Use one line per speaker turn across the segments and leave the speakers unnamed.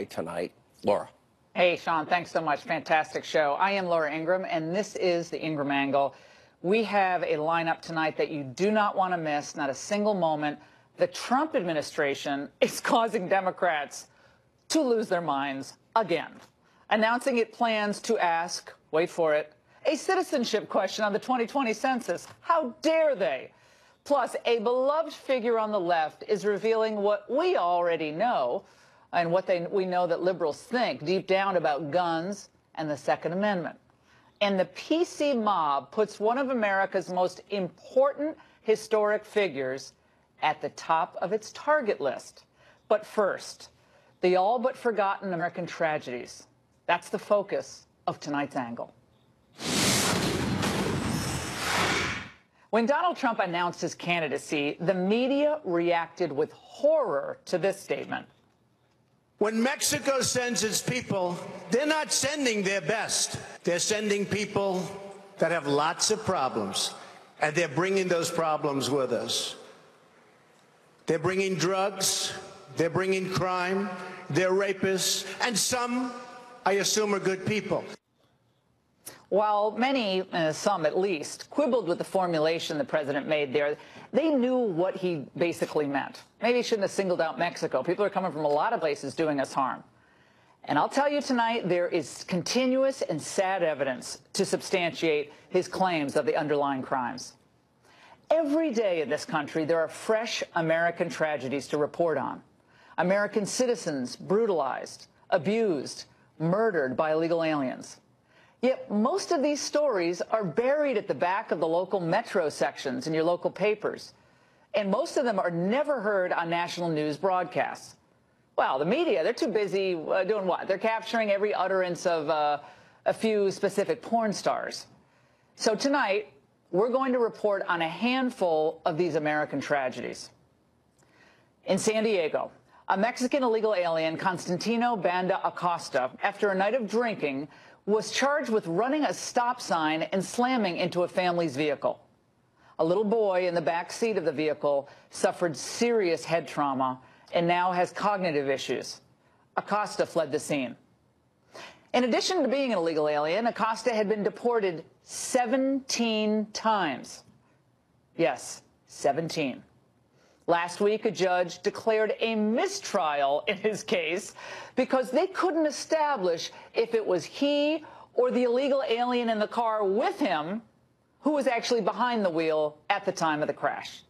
tonight. Laura.
Hey, Sean, thanks so much. Fantastic show. I am Laura Ingraham, and this is the Ingraham Angle. We have a lineup tonight that you do not want to miss, not a single moment. The Trump administration is causing Democrats to lose their minds again, announcing it plans to ask, wait for it, a citizenship question on the 2020 census. How dare they? Plus, a beloved figure on the left is revealing what we already know and what we know that liberals think deep down about guns and the Second Amendment. And the PC mob puts one of America's most important historic figures at the top of its target list. But first, the all but forgotten American tragedies. That's the focus of tonight's angle. When Donald Trump announced his candidacy, the media reacted with horror to this statement.
When Mexico sends its people, they're not sending their best. They're sending people that have lots of problems, and they're bringing those problems with us. They're bringing drugs, they're bringing crime, they're rapists, and some, I assume, are good people.
While many, some at least, quibbled with the formulation the president made there, they knew what he basically meant. Maybe he shouldn't have singled out Mexico. People are coming from a lot of places doing us harm. And I'll tell you tonight, there is continuous and sad evidence to substantiate his claims of the underlying crimes. Every day in this country, there are fresh American tragedies to report on. American citizens brutalized, abused, murdered by illegal aliens. Yet most of these stories are buried at the back of the local metro sections in your local papers. And most of them are never heard on national news broadcasts. Well, the media, they're too busy doing what? They're capturing every utterance of a few specific porn stars. So tonight, we're going to report on a handful of these American tragedies. In San Diego, a Mexican illegal alien, Constantino Banda Acosta, after a night of drinking, was charged with running a stop sign and slamming into a family's vehicle. A little boy in the back seat of the vehicle suffered serious head trauma and now has cognitive issues. Acosta fled the scene. In addition to being an illegal alien, Acosta had been deported 17 times. Yes, 17. Last week, a judge declared a mistrial in his case because they couldn't establish if it was he or the illegal alien in the car with him who was actually behind the wheel at the time of the crash.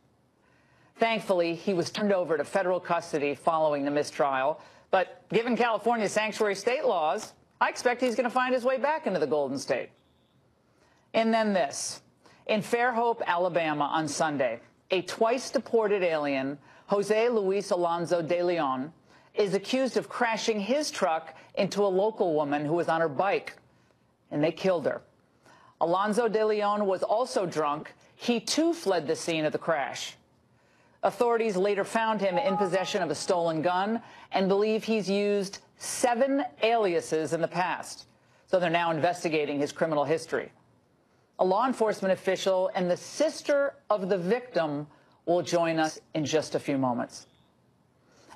Thankfully, he was turned over to federal custody following the mistrial. But given California's sanctuary state laws, I expect he's going to find his way back into the Golden State. And then this. In Fairhope, Alabama on Sunday, a twice-deported alien, Jose Luis Alonso de Leon, is accused of crashing his truck into a local woman who was on her bike, and they killed her. Alonso de Leon was also drunk. He, too, fled the scene of the crash. Authorities later found him in possession of a stolen gun and believe he's used 7 aliases in the past, so they're now investigating his criminal history. A law enforcement official and the sister of the victim will join us in just a few moments.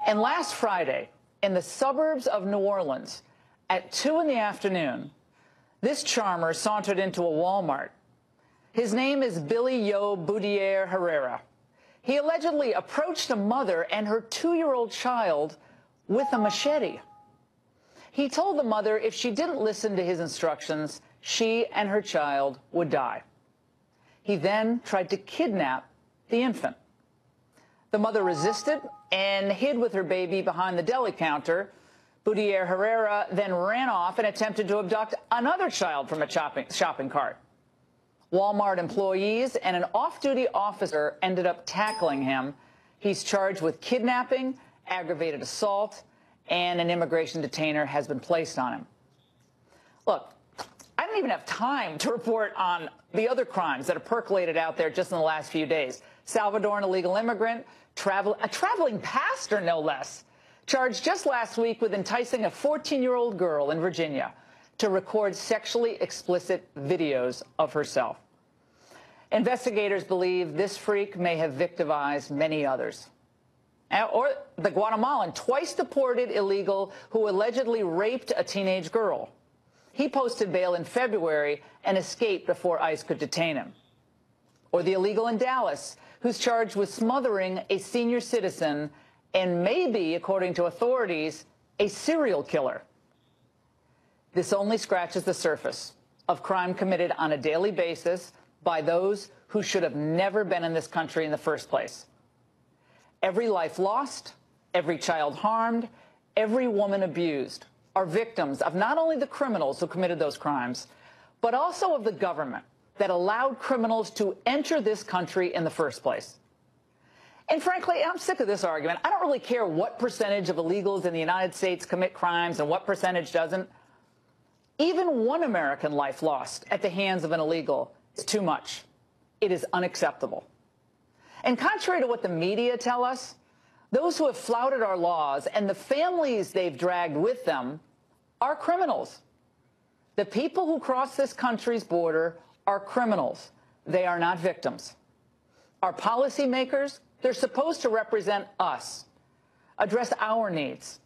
And last Friday, in the suburbs of New Orleans, at 2 in the afternoon, this charmer sauntered into a Walmart. His name is Billy Yo Boudier Herrera. He allegedly approached a mother and her 2-year-old child with a machete. He told the mother if she didn't listen to his instructions, she and her child would die. He then tried to kidnap the infant. The mother resisted and hid with her baby behind the deli counter. Boudier Herrera then ran off and attempted to abduct another child from a shopping cart. Walmart employees and an off-duty officer ended up tackling him. He's charged with kidnapping, aggravated assault, and an immigration detainer has been placed on him. Look, I don't even have time to report on the other crimes that have percolated out there just in the last few days. Salvadoran illegal immigrant, a traveling pastor, no less, charged just last week with enticing a 14-year-old girl in Virginia to record sexually explicit videos of herself. Investigators believe this freak may have victimized many others. Or the Guatemalan, twice deported illegal who allegedly raped a teenage girl. He posted bail in February and escaped before ICE could detain him. Or the illegal in Dallas, who's charged with smothering a senior citizen and maybe, according to authorities, a serial killer. This only scratches the surface of crime committed on a daily basis by those who should have never been in this country in the first place. Every life lost, every child harmed, every woman abused are victims of not only the criminals who committed those crimes, but also of the government that allowed criminals to enter this country in the first place. And frankly, I'm sick of this argument. I don't really care what percentage of illegals in the United States commit crimes and what percentage doesn't. Even one American life lost at the hands of an illegal is too much. It is unacceptable. And contrary to what the media tell us, those who have flouted our laws and the families they've dragged with them are criminals. The people who cross this country's border are criminals. They are not victims. Our policymakers, they're supposed to represent us, address our needs,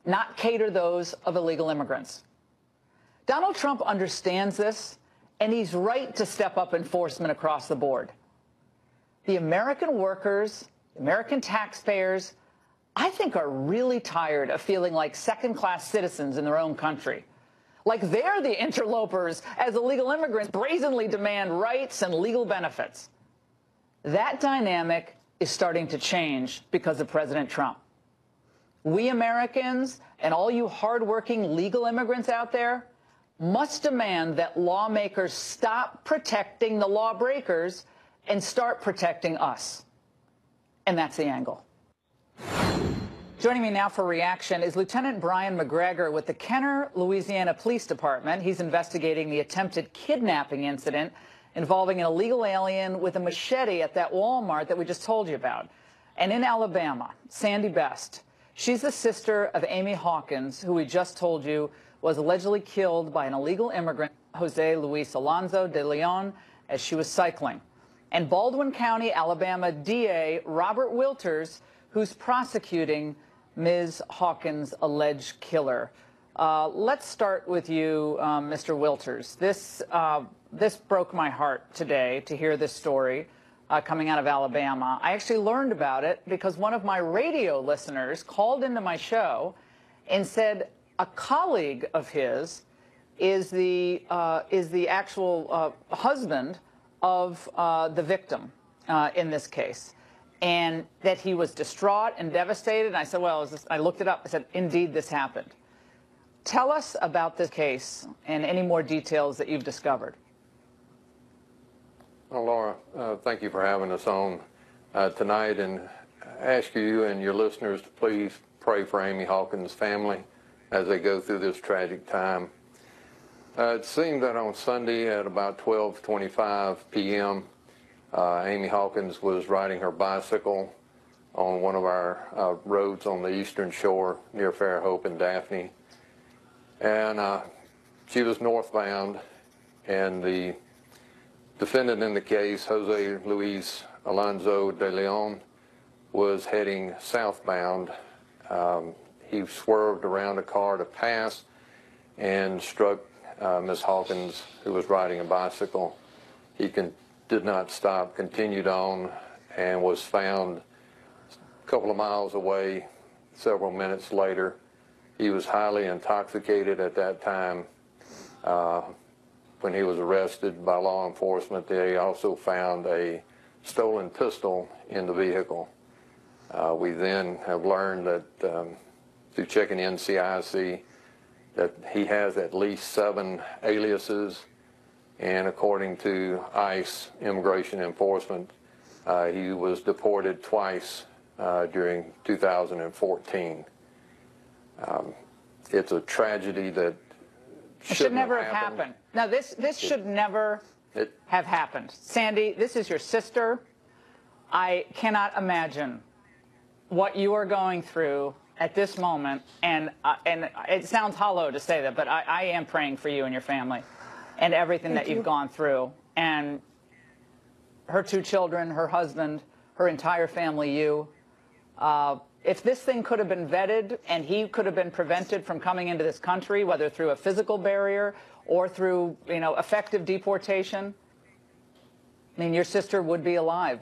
not cater those of illegal immigrants. Donald Trump understands this, and he's right to step up enforcement across the board. The American workers, American taxpayers, I think are really tired of feeling like second-class citizens in their own country. Like they're the interlopers as illegal immigrants brazenly demand rights and legal benefits. That dynamic is starting to change because of President Trump. We Americans and all you hardworking legal immigrants out there must demand that lawmakers stop protecting the lawbreakers and start protecting us. And that's the angle. Joining me now for reaction is Lieutenant Brian McGregor with the Kenner, Louisiana Police Department. He's investigating the attempted kidnapping incident involving an illegal alien with a machete at that Walmart that we just told you about. And in Alabama, Sandy Best, she's the sister of Amy Hawkins, who we just told you was allegedly killed by an illegal immigrant, Jose Luis Alonso de Leon, as she was cycling. And Baldwin County, Alabama DA Robert Wilters, who's prosecuting Ms. Hawkins' alleged killer. Let's start with you, Mr. Wilters. This broke my heart today to hear this story coming out of Alabama. I actually learned about it because one of my radio listeners called into my show and said a colleague of his is the actual husband of the victim in this case, and that he was distraught and devastated. And I said, well, I looked it up. I said, indeed, this happened. Tell us about this case and any more details that you've discovered.
Well, Laura, thank you for having us on tonight, and I ask you and your listeners to please pray for Amy Hawkins' family as they go through this tragic time. It seemed that on Sunday at about 12:25 p.m., Amy Hawkins was riding her bicycle on one of our roads on the eastern shore near Fairhope and Daphne. And she was northbound, and the defendant in the case, Jose Luis Alonso de Leon, was heading southbound. He swerved around a car to pass and struck Ms. Hawkins, who was riding a bicycle. He did not stop, continued on, and was found a couple of miles away several minutes later. He was highly intoxicated at that time. When he was arrested by law enforcement, they also found a stolen pistol in the vehicle. We then have learned that through checking NCIC that he has at least 7 aliases, and according to ICE Immigration Enforcement, he was deported twice during 2014. It's a tragedy that
should never have happened. Now, this should never have happened. Sandy, this is your sister. I cannot imagine what you are going through at this moment, and it sounds hollow to say that, but I am praying for you and your family and everything that you've gone through. And her 2 children, her husband, her entire family, you. If this thing could have been vetted and he could have been prevented from coming into this country, whether through a physical barrier or through, effective deportation, I mean, your sister would be alive.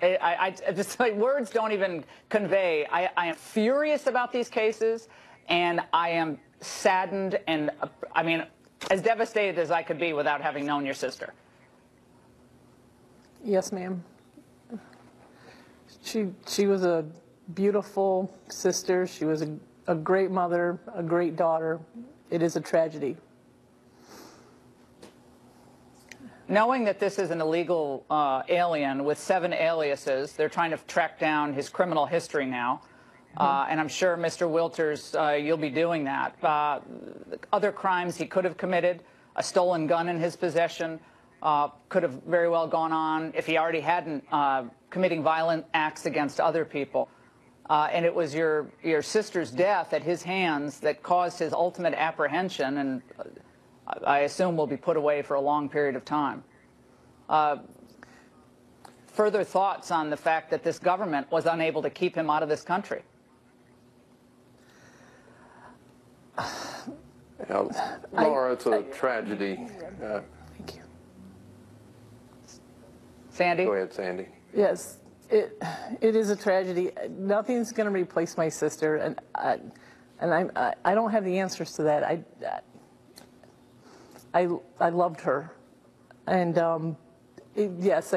I just, like, words don't even convey. I am furious about these cases, and I am saddened and, I mean, as devastated as I could be without having known your sister.
Yes, ma'am. She was a beautiful sister. She was a great mother, a great daughter. It is a tragedy.
Knowing that this is an illegal alien with 7 aliases, they're trying to track down his criminal history now. And I'm sure, Mr. Wilters, you'll be doing that. Other crimes he could have committed, a stolen gun in his possession, could have very well gone on if he already hadn't committing violent acts against other people. And it was your sister's death at his hands that caused his ultimate apprehension, and I assume will be put away for a long period of time. Further thoughts on the fact that this government was unable to keep him out of this country?
Laura, it's a tragedy.
Thank you.
Sandy?
Go ahead, Sandy.
Yes, it is a tragedy. Nothing's going to replace my sister, and I don't have the answers to that. I loved her, and yes,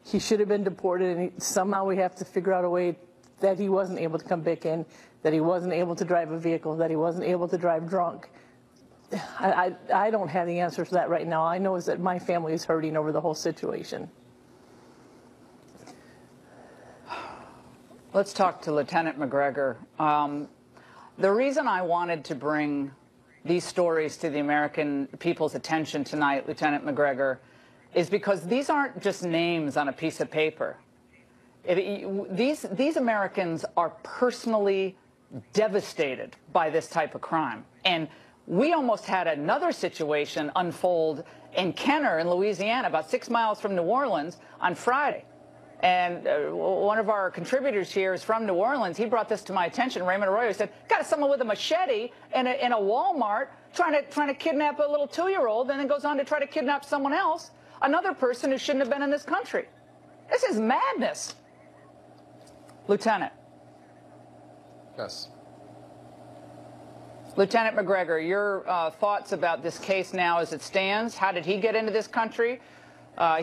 he should have been deported, and somehow we have to figure out a way that he wasn't able to come back in, that he wasn't able to drive a vehicle, that he wasn't able to drive drunk. I don't have the answers to that right now. I know is that my family is hurting over the whole situation.
Let's talk to Lieutenant McGregor. The reason I wanted to bring these stories to the American people's attention tonight, Lieutenant McGregor, is because these aren't just names on a piece of paper. These Americans are personally devastated by this type of crime. And we almost had another situation unfold in Kenner in Louisiana, about 6 miles from New Orleans, on Friday. And one of our contributors here is from New Orleans. He brought this to my attention, Raymond Arroyo. Said, got someone with a machete in a Walmart trying to kidnap a little 2-year-old, and then goes on to try to kidnap someone else, another person who shouldn't have been in this country. This is madness. Lieutenant.
Yes.
Lieutenant McGregor, your thoughts about this case now as it stands? How did he get into this country?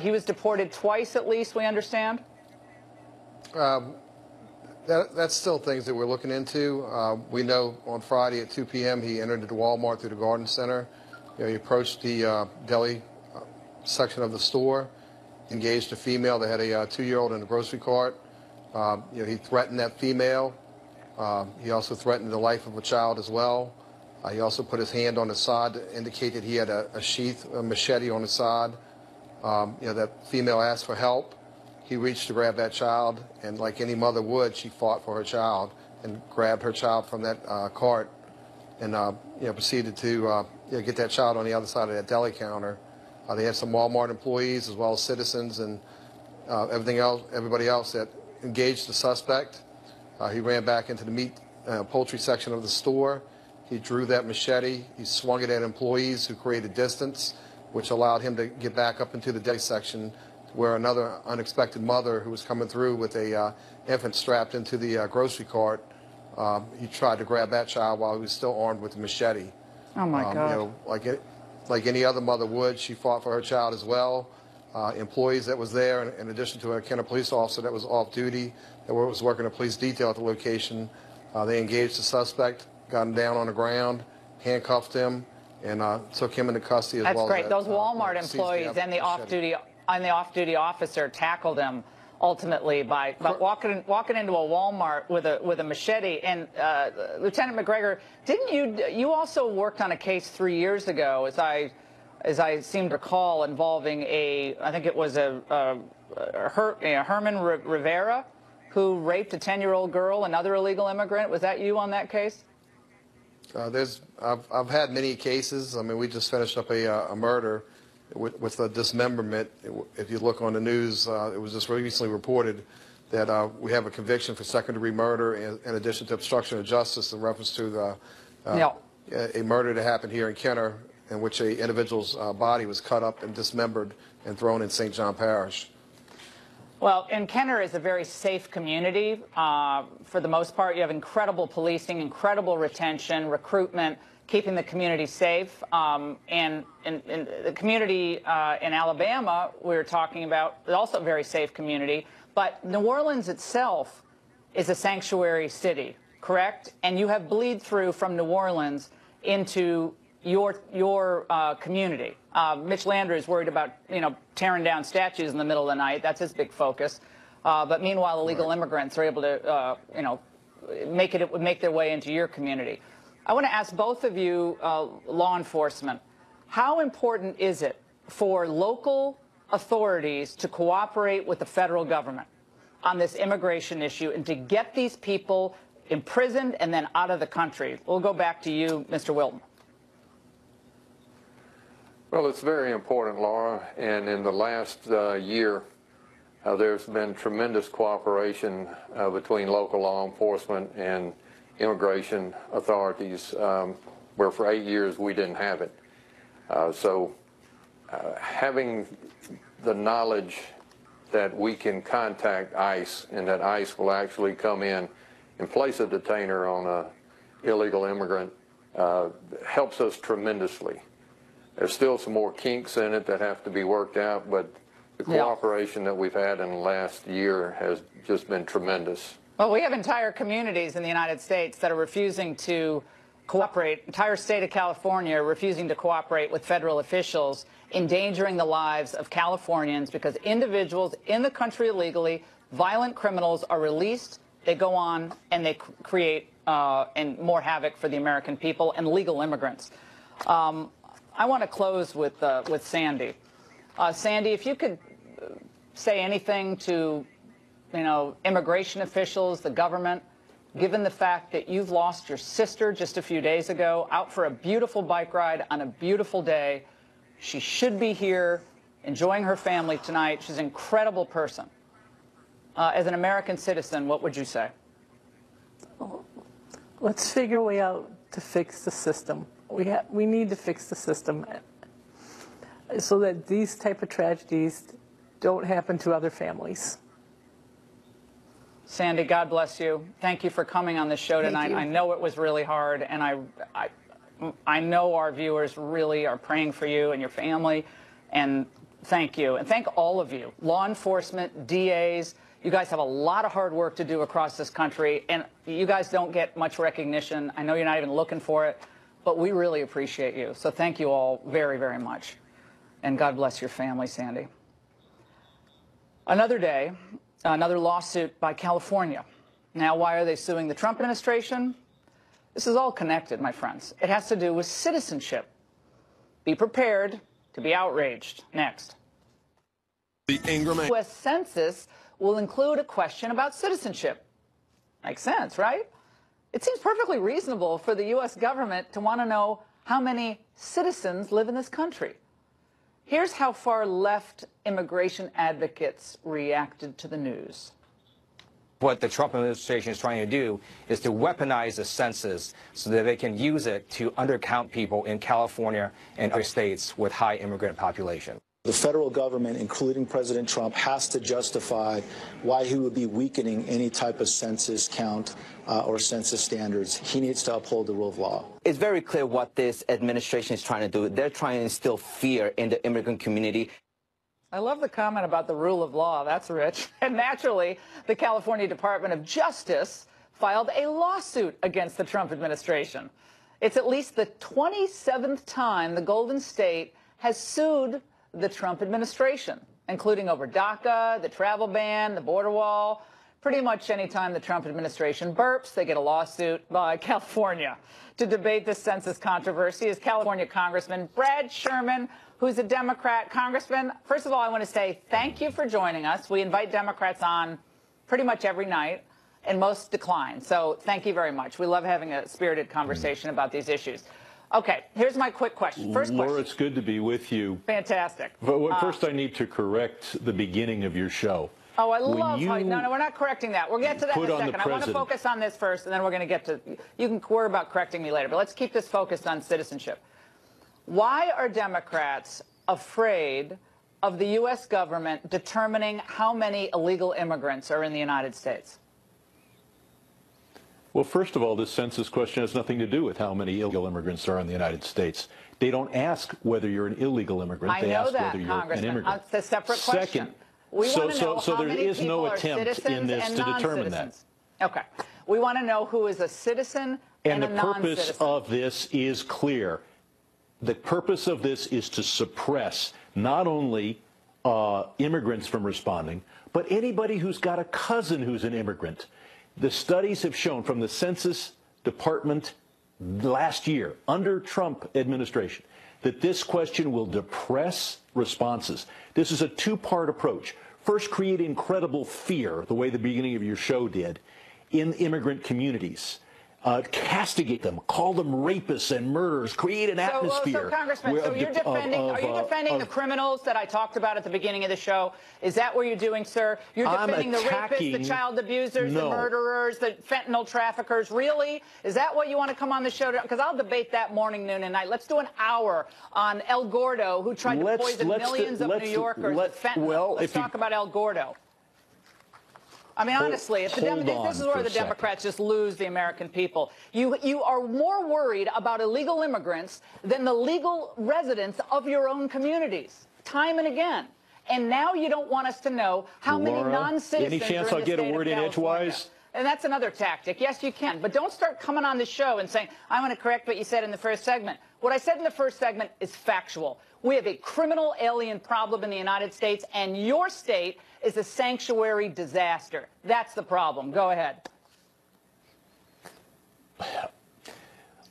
He was deported twice, at least, we understand.
That's still things that we're looking into. We know on Friday at 2 p.m. he entered into Walmart through the garden center. He approached the deli section of the store, engaged a female that had a 2-year-old in a grocery cart. He threatened that female. He also threatened the life of a child as well. He also put his hand on his side to indicate that he had a sheath, a machete on his side. That female asked for help. He reached to grab that child, and like any mother would, she fought for her child and grabbed her child from that cart, and proceeded to get that child on the other side of that deli counter. They had some Walmart employees as well as citizens and everybody else that engaged the suspect. He ran back into the meat poultry section of the store. He drew that machete. He swung it at employees who created distance, which allowed him to get back up into the deli section where another unexpected mother who was coming through with a infant strapped into the grocery cart, he tried to grab that child while he was still armed with a machete.
Oh, my God.
Like any other mother would, she fought for her child as well. Employees that was there, in addition to a Kenner police officer that was off duty, that was working a police detail at the location, they engaged the suspect, got him down on the ground, handcuffed him, and took him into custody as well.
That's great. Those Walmart employees and the off-duty officer tackled him ultimately by walking into a Walmart with a machete. And Lieutenant McGregor, didn't you also worked on a case 3 years ago, as I seem to recall, involving I think it was Herman Rivera, who raped a 10-year-old girl, another illegal immigrant. Was that you on that case?
I've had many cases. I mean, we just finished up a murder with a dismemberment. If you look on the news, it was just recently reported that we have a conviction for second-degree murder in addition to obstruction of justice in reference to the, a murder that happened here in Kenner in which an individual's body was cut up and dismembered and thrown in St. John Parish.
Well, and Kenner is a very safe community. For the most part, you have incredible policing, incredible retention, recruitment, keeping the community safe. And the community in Alabama we were talking about is also a very safe community. But New Orleans itself is a sanctuary city, correct? And you have bleed through from New Orleans into your community. Mitch Landrieu is worried about, tearing down statues in the middle of the night. That's his big focus. But meanwhile, illegal immigrants are able to, make their way into your community. I want to ask both of you, law enforcement, how important is it for local authorities to cooperate with the federal government on this immigration issue and to get these people imprisoned and then out of the country? We'll go back to you, Mr. Wilton.
Well, it's very important, Laura, and in the last year, there's been tremendous cooperation between local law enforcement and immigration authorities, where for 8 years we didn't have it. So having the knowledge that we can contact ICE and that ICE will actually come in and place a detainer on an illegal immigrant helps us tremendously. There's still some more kinks in it that have to be worked out, but the cooperation that we've had in the last year has just been tremendous.
Well, we have entire communities in the United States that are refusing to cooperate, entire state of California refusing to cooperate with federal officials, endangering the lives of Californians because individuals in the country illegally, violent criminals are released, they go on and they create and more havoc for the American people and legal immigrants. I want to close with Sandy. Sandy, if you could say anything to, immigration officials, the government, given the fact that you've lost your sister just a few days ago, out for a beautiful bike ride on a beautiful day. She should be here enjoying her family tonight. She's an incredible person. As an American citizen, what would you say?
Let's figure a way out to fix the system. We need to fix the system so that these type of tragedies don't happen to other families.
Sandy, God bless you. Thank you for coming on this show tonight. I know it was really hard, and I know our viewers really are praying for you and your family, and thank you. And thank all of you, law enforcement, DAs. You guys have a lot of hard work to do across this country, and you guys don't get much recognition. I know you're not even looking for it, but we really appreciate you. So thank you all very, very much. And God bless your family, Sandy. Another day, another lawsuit by California. Now, why are they suing the Trump administration? This is all connected, my friends. It has to do with citizenship. Be prepared to be outraged. Next.
The Ingraham
U.S. Census will include a question about citizenship. Makes sense, right? It seems perfectly reasonable for the U.S. government to want to know how many citizens live in this country. Here's how far left immigration advocates reacted to the news.
What the Trump administration is trying to do is to weaponize the census so that they can use it to undercount people in California and other states with high immigrant population.
The federal government, including President Trump, has to justify why he would be weakening any type of census count or census standards. He needs to uphold the rule of law.
It's very clear what this administration is trying to do. They're trying to instill fear in the immigrant community.
I love the comment about the rule of law. That's rich. And naturally, the California Department of Justice filed a lawsuit against the Trump administration. It's at least the 27th time the Golden State has sued the Trump administration, including over DACA, the travel ban, the border wall. Pretty much any time the Trump administration burps, they get a lawsuit by California. To debate this census controversy is California Congressman Brad Sherman, who's a Democrat. Congressman, first of all, I want to say thank you for joining us. We invite Democrats on pretty much every night, and most decline. So thank you very much. We love having a spirited conversation about these issues. Okay, here's my quick question. First question.
Laura, it's good to be with you.
Fantastic.
But first, I need to correct the beginning of your show.
Oh, I love how, no, we're not correcting that. We'll get to that in a second. I want to
president.
focus on this first, and then we're going to get to, you can worry about correcting me later, but let's keep this focused on citizenship. Why are Democrats afraid of the U.S. government determining how many illegal immigrants are in the United States?
Well, first of all, this census question has nothing to do with how many illegal immigrants are in the United States. They don't ask whether you're an illegal immigrant.
I
they
know
ask
that,
whether you're
Congressman.
an immigrant.
It's a separate question.
Second,
we want to know
so
how
there
many
is
people
no
are
attempt
citizens
in this
and
to determine that.
non-citizens. Okay. We want to know who is a citizen and a non-citizen.
And the purpose of this is clear. The purpose of this is to suppress not only immigrants from responding, but anybody who's got a cousin who's an immigrant. The studies have shown from the Census Department last year, under Trump administration, that this question will depress responses. This is a two-part approach. First, create incredible fear, the way the beginning of your show did, in immigrant communities. Castigate them, call them rapists and murderers, create an atmosphere.
So Congressman, so you're defending, are you defending the criminals that I talked about at the beginning of the show? Is that what you're doing, sir? You're defending the rapists, the child abusers, the murderers, the fentanyl traffickers. Really? Is that what you want to come on the show? Because I'll debate that morning, noon, and night. Let's do an hour on El Gordo, who tried to poison millions of New Yorkers with fentanyl. Let's talk about El Gordo. I mean, honestly, if this is where the Democrats just lose the American people. You are more worried about illegal immigrants than the legal residents of your own communities, time and again. And now you don't want us to know how many non-citizens
any chance
are in
I'll
the
get a
state
word
of
in
California.
edgewise?
And that's another tactic. Yes, you can. But don't start coming on the show and saying, I want to correct what you said in the first segment. What I said in the first segment is factual. We have a criminal alien problem in the United States, and your state is a sanctuary disaster. That's the problem. Go ahead.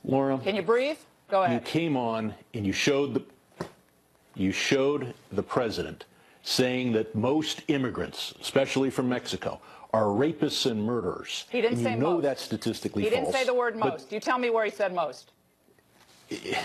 Laura.
Can you breathe? Go ahead.
You came on and you showed the president saying that most immigrants, especially from Mexico, are rapists and murderers.
He didn't say most.
You know that's statistically false.
He didn't say the word most. You tell me where he said most. He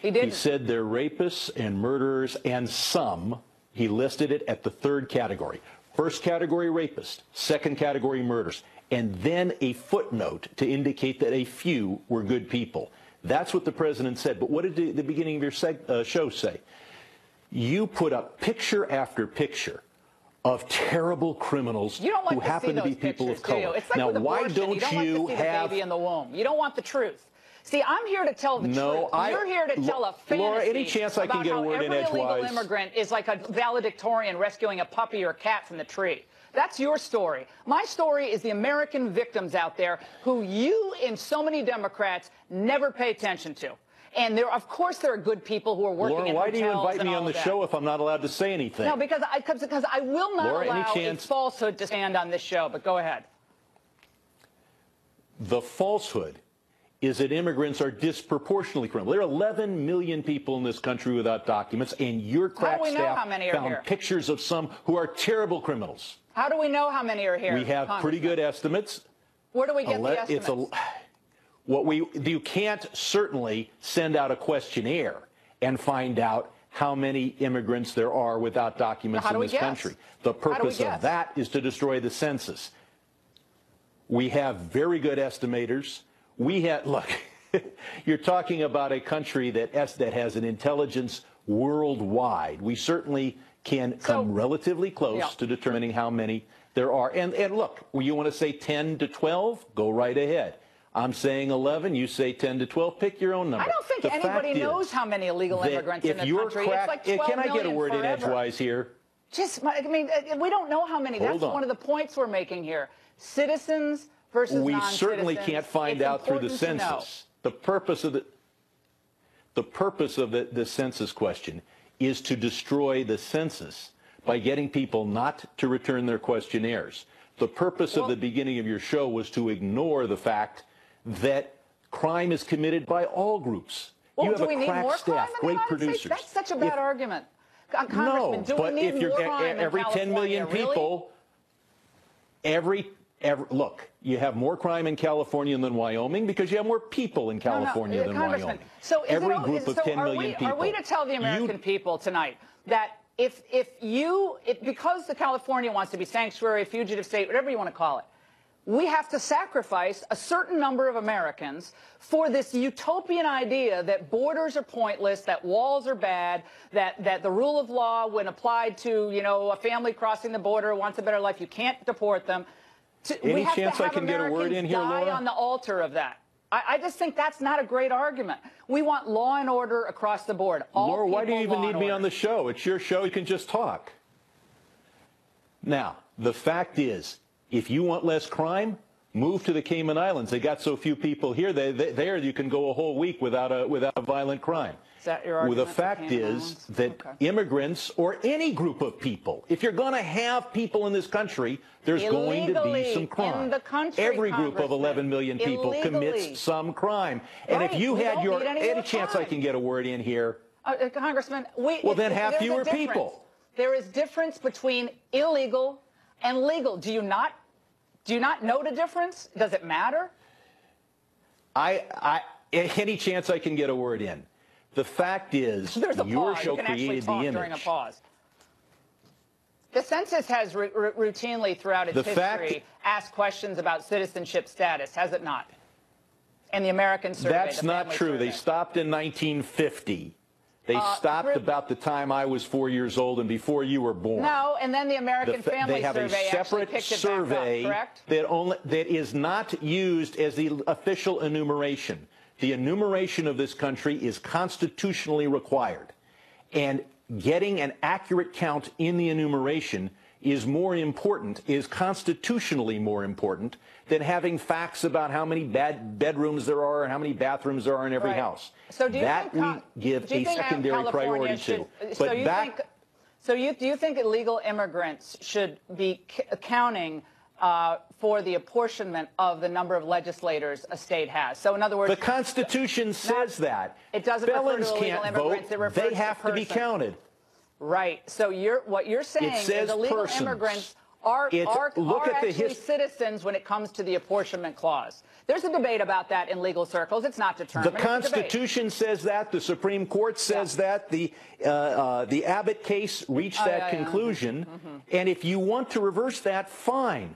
didn't.
He said they're rapists and murderers, and some, he listed it at the third category. First category, rapist. Second category, murders. And then a footnote to indicate that a few were good people. That's what the president said. But what did the beginning of your show say? You put up picture after picture of terrible criminals who happen to be people of color.
It's like
now,
with
why
abortion.
don't
you don't
you
like to see
have
the baby in the womb? You don't want the truth. See, I'm here to tell the truth. You're here to tell a fantasy
Laura, any chance I can get a word in edgewise?
Every illegal immigrant is like a valedictorian rescuing a puppy or a cat from the tree. That's your story. My story is the American victims out there who you and so many Democrats never pay attention to. And of course, there are good people who are working in hotels.
Laura, why do you invite me on the
that.
show if I'm not allowed to say anything?
No, because I will not
Laura,
allow a falsehood to stand on this show. But go ahead.
The falsehood is that immigrants are disproportionately criminal. There are 11 million people in this country without documents, and your crack staff found pictures of some who are terrible criminals.
How do we know how many are here?
We have pretty good estimates.
Where do we get the estimates?
You can't certainly send out a questionnaire and find out how many immigrants there are without documents in this country. The purpose of that is to destroy the census. We have very good estimators. Look, you're talking about a country that has an intelligence worldwide. We certainly can come relatively close to determining how many there are. And look, you want to say 10 to 12? Go right ahead. I'm saying 11. You say 10 to 12. Pick your own number.
I don't think anybody knows how many illegal immigrants in the country. It's like 12
can I get a
million
word
forever.
in edgewise here?
I mean, we don't know how many. That's one of the points we're making here. Citizens versus non-citizens.
We certainly can't find out through the census. The purpose of the census question is to destroy the census by getting people not to return their questionnaires. The purpose of the beginning of your show was to ignore the fact that crime is committed by all groups.
Well,
you have a crack staff, great producers.
That's such a bad argument. Congressman, do we need more crime
every 10 million people, look, you have more crime in California than Wyoming because you have more people in California than Wyoming.
So
every group of 10 million people.
Are we to tell the American people tonight that because the California wants to be sanctuary, fugitive state, whatever you want to call it, we have to sacrifice a certain number of Americans for this utopian idea that borders are pointless, that walls are bad, that the rule of law, when applied to, a family crossing the border wants a better life, you can't deport them.
Any chance I can get a word in here, Laura?
Die on the altar of that. I just think that's not a great argument. We want law and order across the board.
Laura, why do you even need me on the show? It's your show. You can just talk. Now, the fact is, if you want less crime, move to the Cayman Islands. They got so few people here. There you can go a whole week without a violent crime.
Is that your argument?
Well, the fact is that immigrants or any group of people, if you're going to have people in this country, there's going to be some crime.
In the country,
every group of 11 million people commits some crime. And if you had any chance I can get a word in here,
Congressman,
then have fewer people.
There is difference between illegal and legal. Do you not know the difference? Does it matter?
Any chance I can get a word in. The fact is, your show created the image.
During a pause. The census has routinely throughout its history asked questions about citizenship status, has it not? And the American survey.
That's not true. They stopped in 1950. They stopped about the time I was 4 years old and before you were born.
No, and then the American Family Survey actually picked it back up, correct?
They have a separate survey that is not used as the official enumeration. The enumeration of this country is constitutionally required. And getting an accurate count in the enumeration is constitutionally more important than having facts about how many bedrooms there are and how many bathrooms there are in every house.
So do you
that we give a secondary priority to.
Do you think illegal immigrants should be accounting for the apportionment of the number of legislators a state has? So in other words,
the Constitution says that.
It doesn't refer to illegal immigrants.
It refers they have to be counted.
Right. So what you're saying is illegal immigrants are actually citizens when it comes to the apportionment clause. There's a debate about that in legal circles. It's not determined.
The Constitution says that. The Supreme Court says that. The Abbott case reached that conclusion. And if you want to reverse that, fine.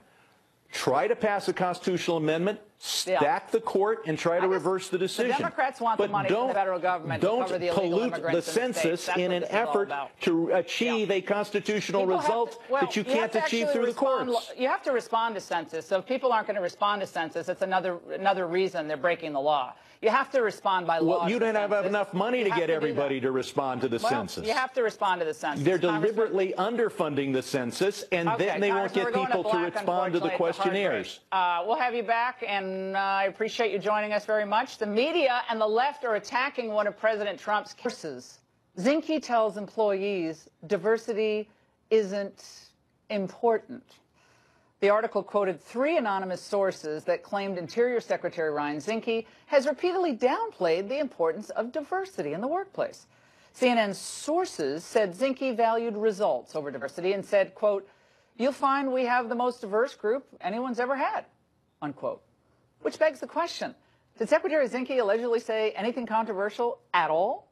Try to pass a constitutional amendment, stack the court, and try to reverse the decision.
The Democrats want the money from the federal government to cover the illegal immigrants.
Don't pollute the census in an effort to achieve a constitutional result that you can't achieve through the courts.
You have to respond to census. So if people aren't going to respond to census, it's another reason they're breaking the law. You have to respond by law.
Well, you don't have enough money to get everybody to respond to the census.
You have to respond to the census.
They're deliberately underfunding the census, and then they won't get people to respond to the questionnaires.
We'll have you back, and I appreciate you joining us very much. The media and the left are attacking one of President Trump's courses. Zinke tells employees diversity isn't important. The article quoted 3 anonymous sources that claimed Interior Secretary Ryan Zinke has repeatedly downplayed the importance of diversity in the workplace. CNN's sources said Zinke valued results over diversity and said, quote, "You'll find we have the most diverse group anyone's ever had," unquote. Which begs the question, did Secretary Zinke allegedly say anything controversial at all?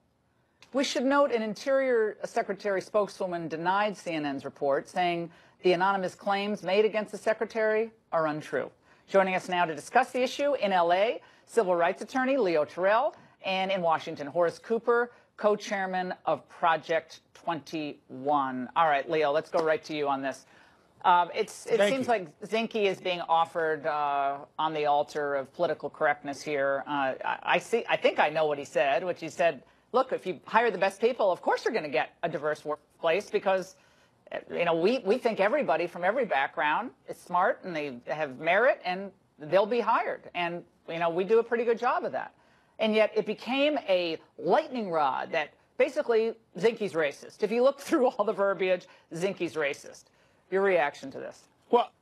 We should note an Interior Secretary spokeswoman denied CNN's report, saying the anonymous claims made against the secretary are untrue. Joining us now to discuss the issue in L.A., civil rights attorney Leo Terrell, and in Washington, Horace Cooper, co-chairman of Project 21. All right, Leo, let's go right to you on this. It seems like Zinke is being offered on the altar of political correctness here. I think I know what he said, which he said, look, if you hire the best people, of course you're going to get a diverse workplace because we think everybody from every background is smart and they have merit and they'll be hired. And, we do a pretty good job of that. And yet it became a lightning rod that basically Zinke's racist. If you look through all the verbiage, Zinke's racist. Your reaction to this?
Well,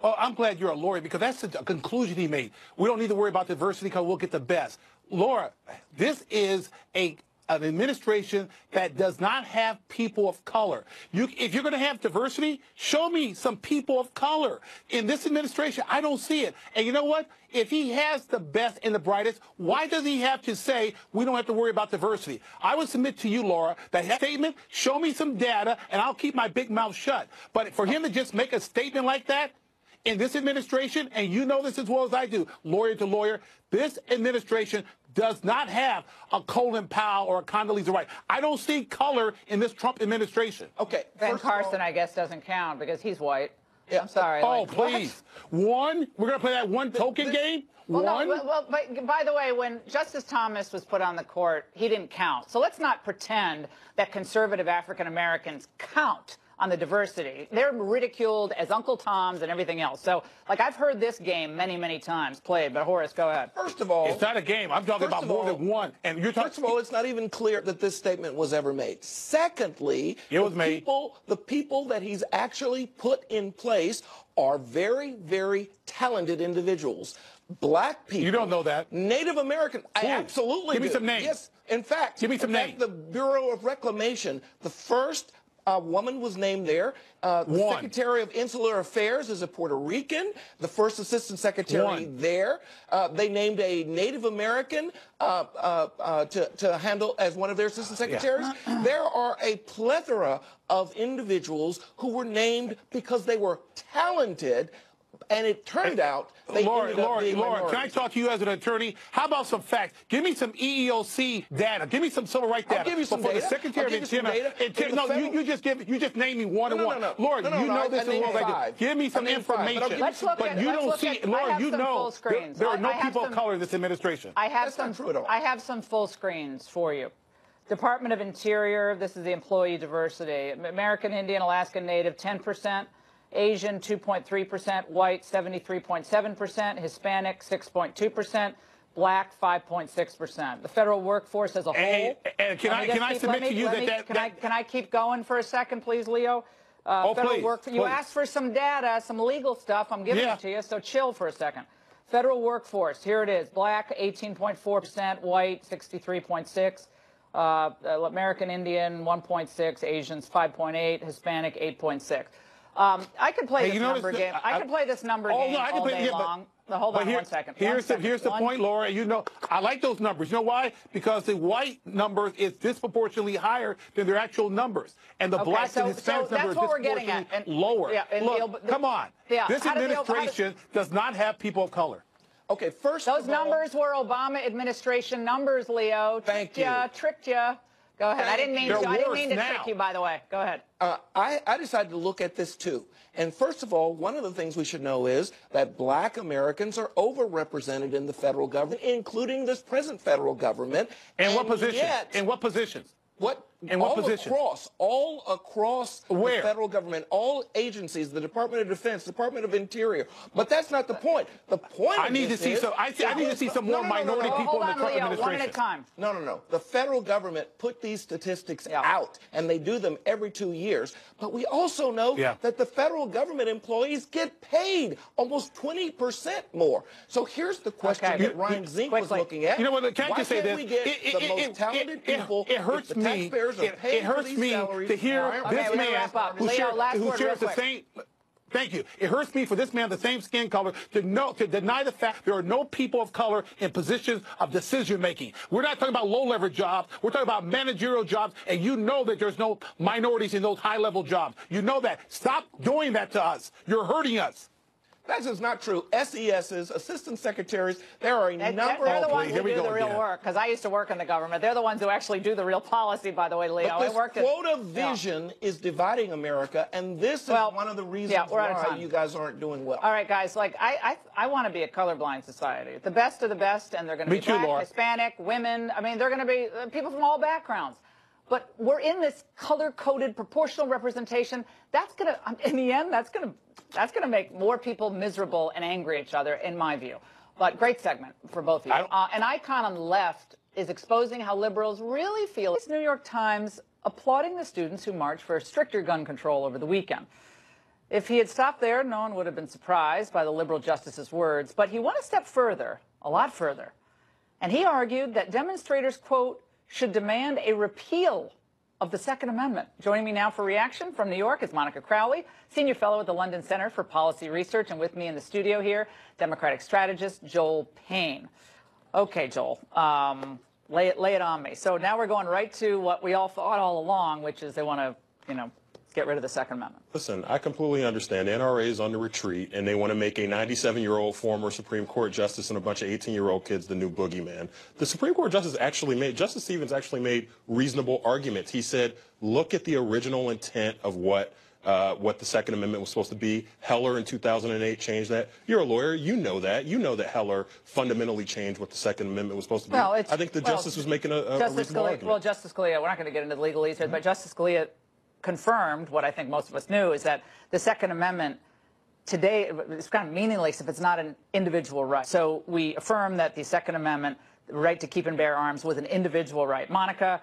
I'm glad you're a lawyer because that's the conclusion he made. We don't need to worry about diversity because we'll get the best. Laura, this is a an administration that does not have people of color. If you're going to have diversity, show me some people of color. In this administration, I don't see it. And you know what? If he has the best and the brightest, why does he have to say we don't have to worry about diversity? I would submit to you, Laura, that statement, show me some data, and I'll keep my big mouth shut. But for him to just make a statement like that, in this administration, and you know this as well as I do, lawyer to lawyer, this administration does not have a Colin Powell or a Condoleezza Rice. I don't see color in this Trump administration.
Okay, Ben Carson, I guess, doesn't count because he's white.
Yeah.
I'm sorry.
Oh,
like,
please. We're going to play that one token game?
Well, but by the way, when Justice Thomas was put on the court, he didn't count. So let's not pretend that conservative African Americans count on the diversity. They're ridiculed as Uncle Toms and everything else. So, like, I've heard this game many, many times played, but Horace, go ahead.
First of all,
it's not a game. I'm talking about more than one. And you're talking.
First of all, it's not even clear that this statement was ever made. Secondly,
it was made.
The people that he's actually put in place are very, very talented individuals. Black people.
You don't know that.
Native American. I absolutely
Give me
do.
some names.
Yes. In fact,
give me some names.
The Bureau of Reclamation, the first woman was named there. The Secretary of Insular Affairs is a Puerto Rican. The first Assistant Secretary there. They named a Native American to handle as one of their Assistant Secretaries. Yeah. There are a plethora of individuals who were named because they were talented. And it turned out they ended up being
Laura, can I talk to you as an attorney? How about some facts? Give me some EEOC data. Give me some civil rights data.
I'll give you some data.
The Secretary of Interior. No, you just name me one and one. Laura, you know this as well as I do. Give me some information. But you don't see, Laura, you know there are no people of color in this administration.
That's not true at all. I have some full screens for you. Department of Interior, this is the employee diversity. American Indian, Alaskan Native, 10%. Asian, 2.3%, white, 73.7%, Hispanic, 6.2%, black, 5.6%. The federal workforce as a whole.
And can I submit to you that
can I keep going for a second, please, Leo? You asked for some data, some legal stuff. I'm giving it to you, so chill for a second. Federal workforce, here it is. Black, 18.4%, white, 63.6%. American Indian, 1.6%, Asians, 5.8%, Hispanic, 8.6%. I could play this number game. I could play this number game all day long. Hold on 1 second.
Here's the point, Laura. You know, I like those numbers. You know why? Because the white number is disproportionately higher than their actual numbers, and the black and Hispanic number is disproportionately lower. Look, come on. This administration does not have people of color.
Okay, first
those numbers were Obama administration numbers, Leo.
Thank you.
Tricked you. Go ahead. I didn't mean to trick you, by the way. Go ahead.
I decided to look at this, too. And first of all, one of the things we should know is that black Americans are overrepresented in the federal government, including this present federal government.
And what positions? In what positions? In what position?
All across the federal government, all agencies, the Department of Defense, Department of Interior. But that's not the point. The point
I need to see some more minority people in the Trump administration.
One at a time.
No. The federal government put these statistics out, and they do them every 2 years. But we also know that the federal government employees get paid almost 20% more. So here's the question that Ryan Zink was looking at.
You know what? Can I just say this?
We get the most talented people?
It hurts me. It hurts me to hear this man who shares the same. Thank you. It hurts me for this man, the same skin color, to deny the fact there are no people of color in positions of decision making. We're not talking about low leverage jobs. We're talking about managerial jobs, and you know that there's no minorities in those high level jobs. You know that. Stop doing that to us. You're hurting us.
That is not true. SESs, assistant secretaries, there are a number
They're the ones who do the real work, because I used to work in the government. They're the ones who actually do the real policy, by the way, Leo.
But this quota vision is dividing America, and this is one of the reasons why you guys aren't doing well.
All right, guys, like I want to be a colorblind society. The best of the best, and they're going to be black, Hispanic, women. I mean, they're going to be people from all backgrounds. But we're in this color-coded proportional representation. That's going to, in the end, that's going to make more people miserable and angry at each other, in my view. But great segment for both of you. An icon on the left is exposing how liberals really feel. It's New York Times applauding the students who marched for stricter gun control over the weekend. If he had stopped there, no one would have been surprised by the liberal justice's words. But he went a step further, a lot further. And he argued that demonstrators, quote, should demand a repeal of the Second Amendment. Joining me now for reaction from New York is Monica Crowley, Senior Fellow at the London Center for Policy Research, and with me in the studio here, Democratic strategist Joel Payne. Okay, Joel, lay it on me. So now we're going right to what we all thought all along, which is they want to, get rid of the Second Amendment.
Listen, I completely understand. The NRA is on the retreat, and they want to make a 97-year-old former Supreme Court justice and a bunch of 18-year-old kids the new boogeyman. The Supreme Court Justice Stevens actually made reasonable arguments. He said, look at the original intent of what the Second Amendment was supposed to be. Heller in 2008 changed that. You're a lawyer. You know that. You know that Heller fundamentally changed what the Second Amendment was supposed to be.
Well,
I think the justice was making a reasonable argument.
Well, Justice Scalia, we're not going to get into the legalese here, but Justice Scalia confirmed what I think most of us knew, is that the Second Amendment today is kind of meaningless if it's not an individual right. So we affirm that the Second Amendment, the right to keep and bear arms, was an individual right. Monica,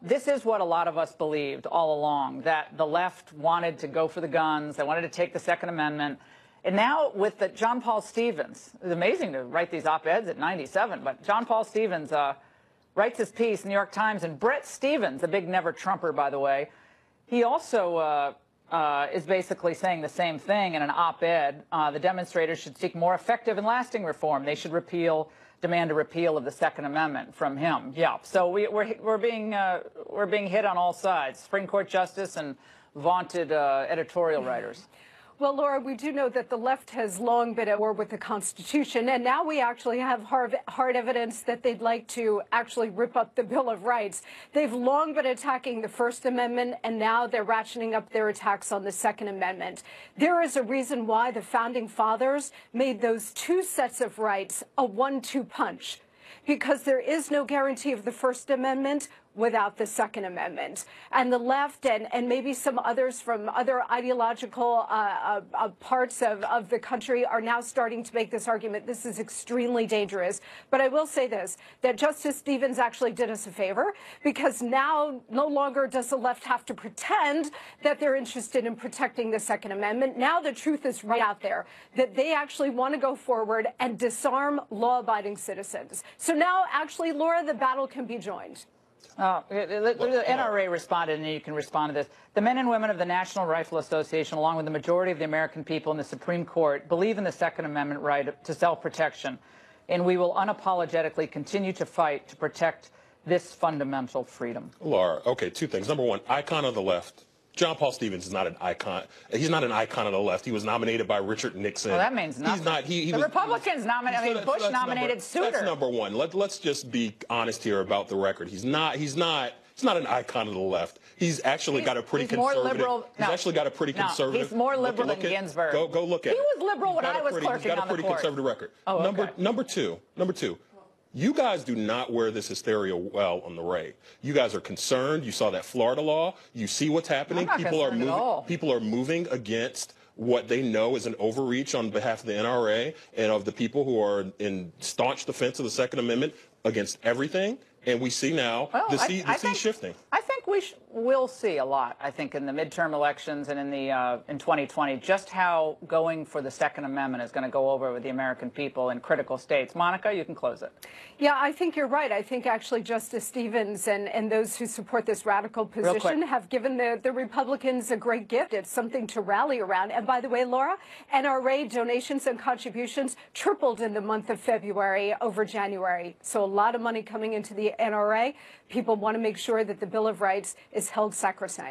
this is what a lot of us believed all along, that the left wanted to go for the guns, they wanted to take the Second Amendment. And now with John Paul Stevens, it's amazing to write these op-eds at 97, but John Paul Stevens writes his piece in the New York Times, and Brett Stevens, the big never-Trumper, by the way, he also is basically saying the same thing in an op-ed. The demonstrators should seek more effective and lasting reform. They should demand a repeal of the Second Amendment from him. Yeah, so we're being hit on all sides. Supreme Court justice and vaunted editorial writers.
Well, Laura, we do know that the left has long been at war with the Constitution, and now we actually have hard evidence that they'd like to actually rip up the Bill of Rights. They've long been attacking the First Amendment, and now they're ratcheting up their attacks on the Second Amendment. There is a reason why the Founding Fathers made those two sets of rights a 1-2 punch, because there is no guarantee of the First Amendment without the Second Amendment. And the left and maybe some others from other ideological parts of the country are now starting to make this argument. This is extremely dangerous. But I will say this, that Justice Stevens actually did us a favor, because now no longer does the left have to pretend that they're interested in protecting the Second Amendment. Now the truth is right out there, that they actually want to go forward and disarm law-abiding citizens. So now, actually, Laura, the battle can be joined.
The NRA responded, and you can respond to this. The men and women of the National Rifle Association, along with the majority of the American people in the Supreme Court, believe in the Second Amendment right to self-protection, and we will unapologetically continue to fight to protect this fundamental freedom.
Laura, okay, two things. Number one, icon of the left. John Paul Stevens is not an icon. He's not an icon of the left. He was nominated by Richard Nixon.
Well, that means nothing.
He's not. The
Republicans nominated. Bush nominated Souter.
That's number one. Let's just be honest here about the record. He's not an icon of the left. He's actually got a pretty conservative.
More liberal.
He's actually got a pretty conservative.
He's more liberal than Ginsburg.
Go look at it.
He was liberal when I was clerking on the court.
He's got a pretty conservative record.
Oh, okay.
Number two. You guys do not wear this hysteria well on the right. You guys are concerned. You saw that Florida law. You see what's happening. People are moving against what they know is an overreach on behalf of the NRA and of the people who are in staunch defense of the Second Amendment against everything. And we see now the sea shifting.
I think we'll see a lot, I think, in the midterm elections and in 2020, just how going for the Second Amendment is going to go over with the American people in critical states. Monica, you can close it.
Yeah, I think you're right. I think actually Justice Stevens and those who support this radical position have given the Republicans a great gift. It's something to rally around. And by the way, Laura, NRA donations and contributions tripled in the month of February over January. So a lot of money coming into the NRA. People want to make sure that the Bill of Rights is held sacrosanct.